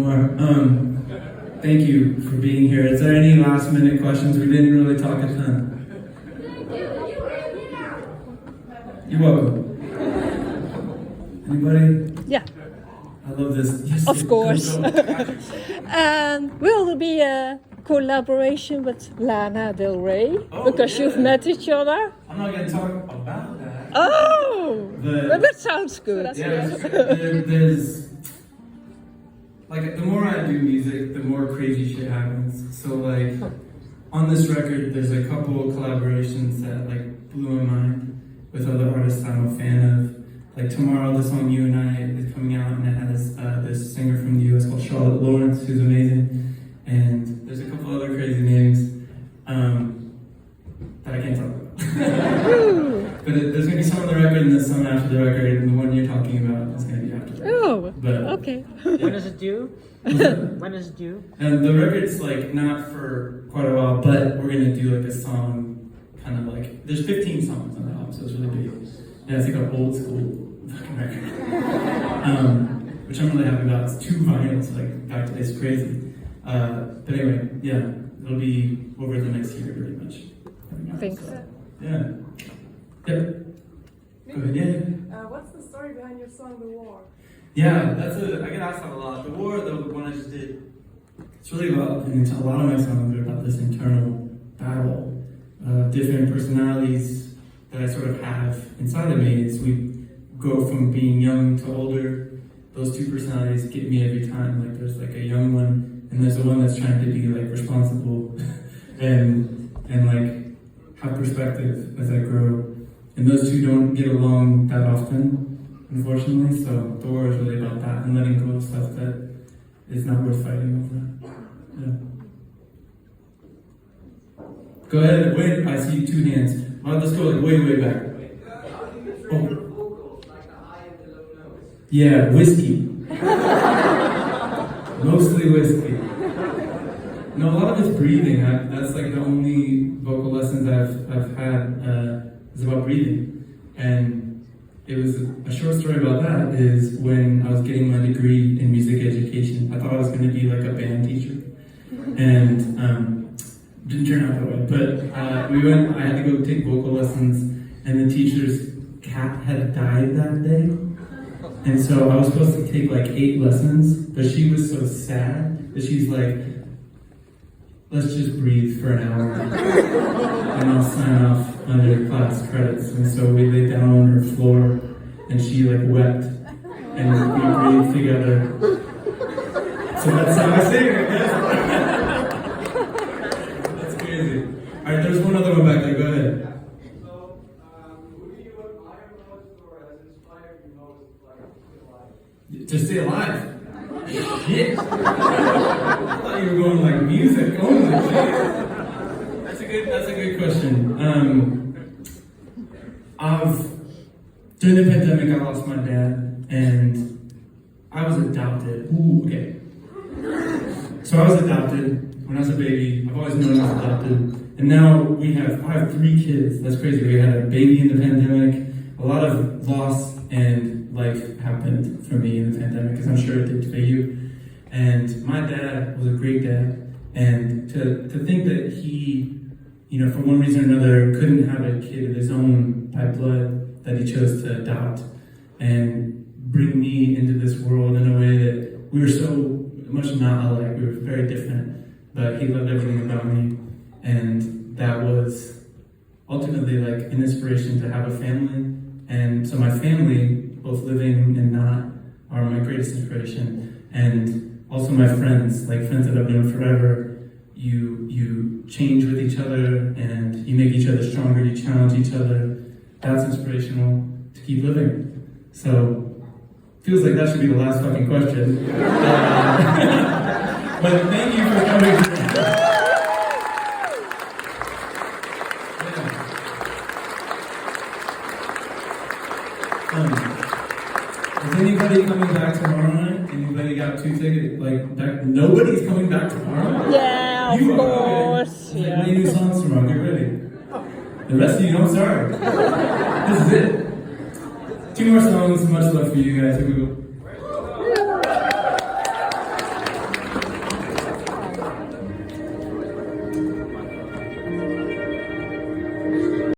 one more. Thank you for being here. Is there any last minute questions? We didn't really talk a ton. You're welcome. Anybody? Yeah, I love this. Yes, of course. go. And will there be a collaboration with Lana Del Rey? Because you've met each other? I'm not going to talk about that. Oh! But that sounds good. Yeah, there's like, the more I do music, the more crazy shit happens. So like, on this record, there's a couple of collaborations that like blew my mind with other artists I'm a fan of. Like tomorrow, the song "You and I" is coming out, and it has this singer from the U.S. called Charlotte Lawrence, who's amazing. And there's a couple other crazy names that I can't talk about. But there's gonna be some on the record, and there's some after the record, and the one you're talking about is gonna be after the record. Oh, but, okay. When is it due? When is it due? And the record's like not for quite a while, but we're gonna do like a song, kind of like, there's 15 songs on the album, so it's really big. Yeah, it's like an old school fucking record. Which I'm really happy about. It's 2 vinyls, like back to this, crazy. But anyway, yeah, it'll be over the next year pretty much. Thanks. Yeah. Yep. Go ahead, yeah. What's the story behind your song "The War"? Yeah, I get asked that a lot. The War, the one I just did, it's really about, and a lot of my songs are about this internal battle of different personalities that I sort of have inside of me. As we go from being young to older, those 2 personalities get me every time. Like there's like a young one, and there's the one that's trying to be like responsible and like have perspective as I grow. And those 2 don't get along that often, unfortunately. So the War is really about that and letting go of stuff that is not worth fighting over. Yeah. Go ahead, wait. I see 2 hands. Well, let's go like way back. Oh. Yeah, whiskey. Mostly whiskey. No, a lot of it's breathing. That's like the only vocal lessons I've had is about breathing. And it was a short story about that is when I was getting my degree in music education, I thought I was going to be like a band teacher. And didn't turn out that way, but I had to go take vocal lessons, and the teacher's cat had died that day. And so I was supposed to take like 8 lessons, but she was so sad that she's like, let's just breathe for an hour, and I'll sign off under class credits. And so we laid down on her floor, and she like wept, and we breathed together. So that's how I sing, I guess. Alright, there's one other one back there, go ahead. So, who do you admire most or has inspired you most, like, to stay alive? To stay alive? Shit! I thought you were going like music only. That's a good question. During the pandemic, I lost my dad, and I was adopted. Ooh, okay. So I was adopted when I was a baby. I've always known I was adopted. And now I have 3 kids. That's crazy. We had a baby in the pandemic. A lot of loss and life happened for me in the pandemic, because I'm sure it did for you. And my dad was a great dad. And to think that he, for one reason or another, couldn't have a kid of his own by blood, that he chose to adopt and bring me into this world in a way that we were so much not alike. We were very different. But he loved everything about me. And that was ultimately like an inspiration to have a family. And so my family, both living and not, are my greatest inspiration. And also my friends, like friends that I've known forever, you change with each other and you make each other stronger, you challenge each other. That's inspirational to keep living. So, feels like that should be the last fucking question. But thank you for coming. Is anybody coming back tomorrow night? Anybody got 2 tickets? Nobody's coming back tomorrow? Yeah, of course. Okay. Yeah. Play new songs tomorrow, get ready. The rest of you, I'm sorry. This is it. 2 more songs, much love for you guys. Here we go.